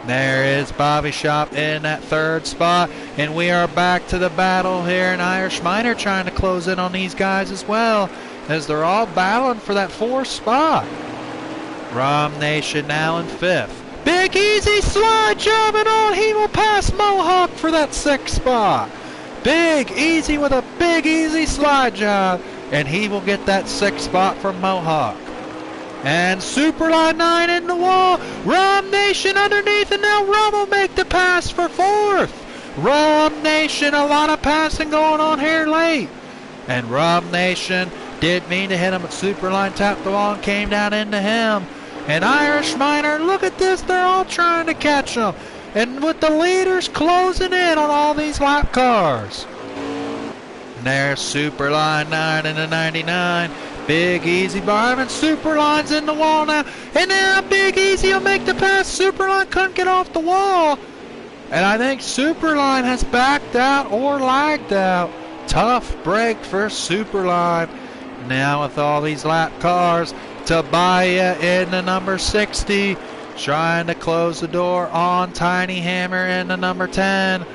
There is Bobby Shop in that 3rd spot, and we are back to the battle here, and Irish Miner trying to close in on these guys as well, as they're all battling for that 4th spot. Rum Nation now in 5th. Big Easy slide jobbing on. He will pass Mohawk for that 6th spot. Big Easy with a Big Easy slide job, and he will get that 6th spot from Mohawk. And Superline 9 in the wall. Rum Nation underneath, and now Rum will make the pass for 4th. Rum Nation, a lot of passing going on here late. And Rum Nation did mean to hit him, but Superline tapped the wall and came down into him. And Irish Miner, look at this, they're all trying to catch him. And with the leaders closing in on all these lap cars. And there's Superline 9 in the 99. Big Easy behind him, and Superline's in the wall now. And now Big Easy will make the pass. Superline couldn't get off the wall. And I think Superline has backed out or lagged out. Tough break for Superline. Now with all these lap cars, Tobiah in the number 60. Trying to close the door on Tiny Hammer in the number 10.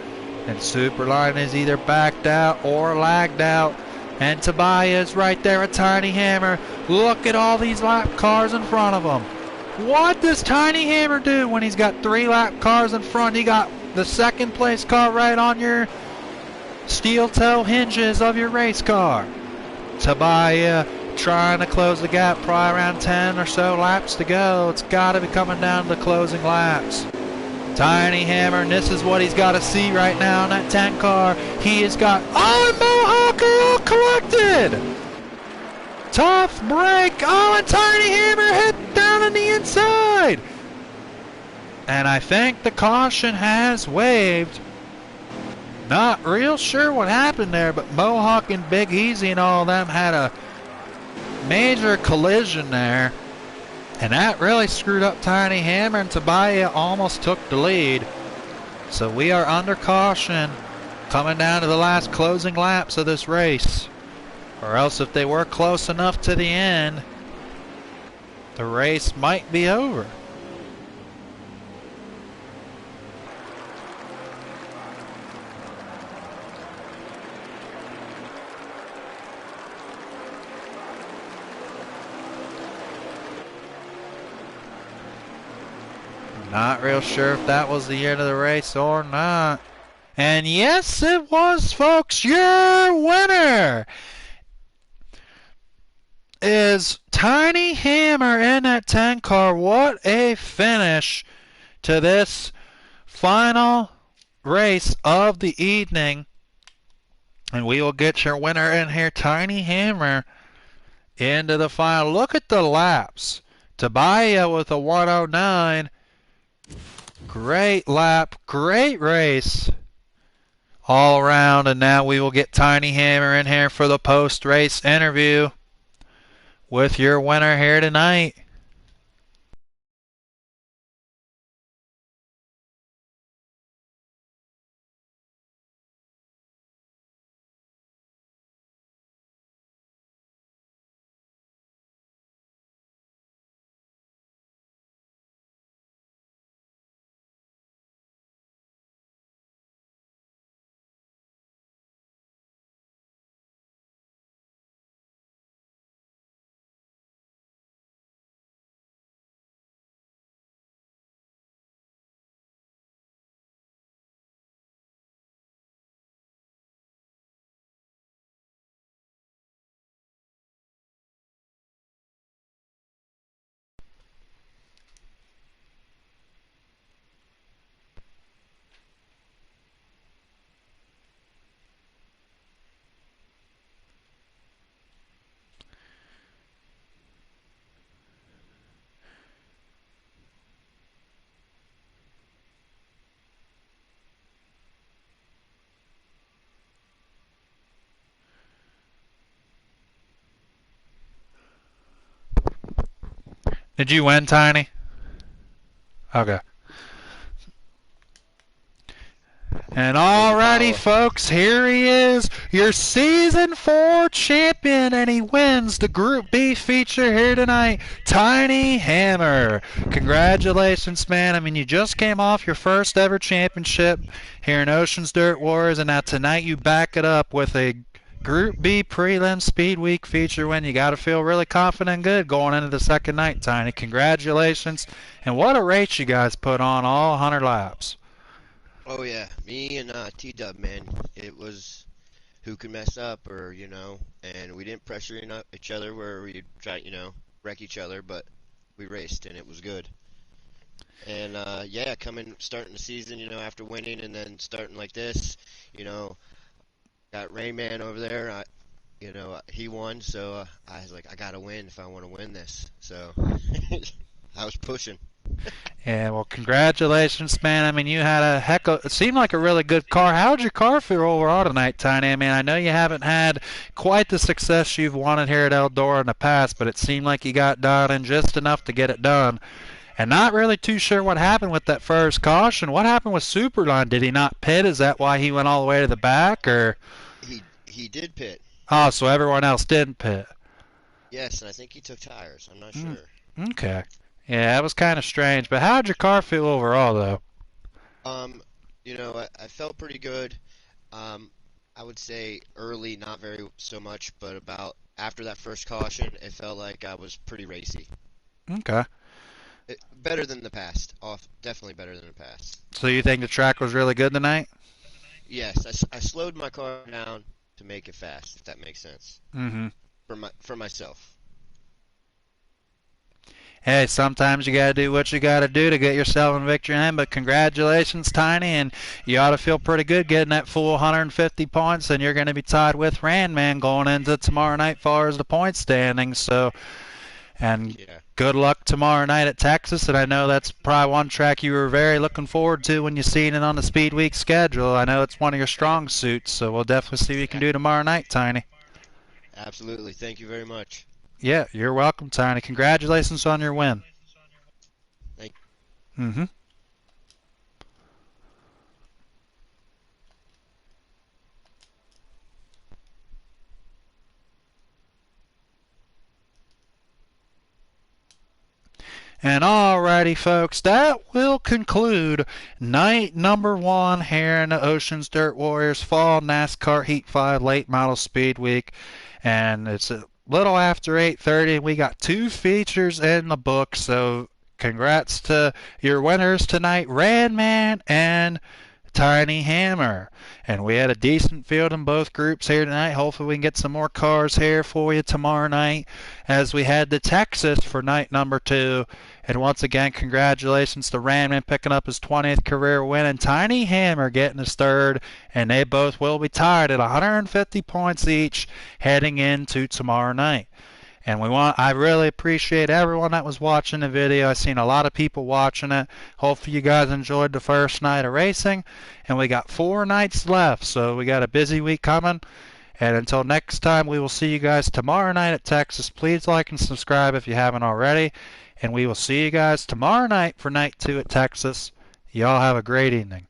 And Superline is either backed out or lagged out. And Tobiah is right there at Tiny Hammer. Look at all these lap cars in front of him. What does Tiny Hammer do when he's got 3 lap cars in front? He got the 2nd place car right on your steel toe hinges of your race car. Tobiah trying to close the gap, probably around 10 or so laps to go. It's got to be coming down to the closing laps. Tiny Hammer, and this is what he's got to see right now in that 10 car. He has got, oh, and Mohawk are all collected. Tough break. Oh, and Tiny Hammer hit down on the inside. And I think the caution has waved. Not real sure what happened there, but Mohawk and Big Easy and all of them had a major collision there. And that really screwed up Tiny Hammer, and Tobiah almost took the lead. So we are under caution coming down to the last closing laps of this race. Or else if they were close enough to the end, the race might be over. Not real sure if that was the end of the race or not. And yes, it was, folks. Your winner is Tiny Hammer in that 10 car. What a finish to this final race of the evening. And we will get your winner in here, Tiny Hammer, into the final. Look at the laps. Tabaya with a 109. Great lap, great race all around. And now we will get Tiny Hammer in here for the post-race interview with your winner here tonight. Did you win, Tiny? Okay. And alrighty, folks, here he is, your Season 4 champion, and he wins the Group B feature here tonight, Tiny Hammer. Congratulations, man. I mean, you just came off your first ever championship here in Oceans Dirt Warriors, and now tonight you back it up with a Group B prelim Speed Week feature win. You got to feel really confident and good going into the second night, Tiny. Congratulations. And what a race you guys put on, all 100 laps.
Oh yeah, me and T-Dub, man, it was who could mess up, or and we didn't pressure each other where we try, wreck each other, but we raced and it was good. And yeah, starting the season, after winning and then starting like this, got Rayman over there. He won, so I was like, I gotta win if I want to win this. So I was pushing.
Yeah, well, congratulations, man. I mean, you had it seemed like a really good car. How did your car feel overall tonight, Tiny? I mean, I know you haven't had quite the success you've wanted here at Eldora in the past, but it seemed like you got done and just enough to get it done. And not really too sure what happened with that first caution. What happened with Superline? Did he not pit? Is that why he went all the way to the back, or?
He did pit.
Oh, so everyone else didn't pit.
Yes, and I think he took tires. I'm not sure.
Okay. Yeah, that was kind of strange. But how did your car feel overall, though?
I felt pretty good. I would say early, not very so much, but about after that first caution, it felt like I was pretty racy.
Okay.
Better than the past. Definitely better than the past.
So you think the track was really good tonight?
Yes, I slowed my car down to make it fast, if that makes sense.
Mm-hmm.
For myself.
Hey, sometimes you gotta do what you gotta do to get yourself in victory in. But congratulations, Tiny, and you ought to feel pretty good getting that full 150 points, and you're gonna be tied with Randman going into tomorrow night, far as the point standings. So, and
yeah.
Good luck tomorrow night at Texas, and I know that's probably one track you were very looking forward to when you seen it on the Speed Week schedule. I know it's one of your strong suits, so we'll definitely see what you can do tomorrow night, Tiny.
Absolutely. Thank you very much.
Yeah, you're welcome, Tiny. Congratulations on your win.
Thank you.
Mm-hmm. And alrighty, folks, that will conclude night number 1 here in the Oceans Dirt Warriors Fall NASCAR Heat 5 Late Model Speed Week. And it's a little after 8:30, and we got 2 features in the book, so congrats to your winners tonight, Radman and Tiny Hammer. And we had a decent field in both groups here tonight. Hopefully we can get some more cars here for you tomorrow night as we head to Texas for night number 2. And once again, congratulations to Radman picking up his 20th career win and Tiny Hammer getting his 3rd. And they both will be tied at 150 points each heading into tomorrow night. And I really appreciate everyone that was watching the video. I've seen a lot of people watching it. Hopefully you guys enjoyed the first night of racing. And we got 4 nights left, so we got a busy week coming. And until next time, we will see you guys tomorrow night at Texas. Please like and subscribe if you haven't already. And we will see you guys tomorrow night for night 2 at Texas. Y'all have a great evening.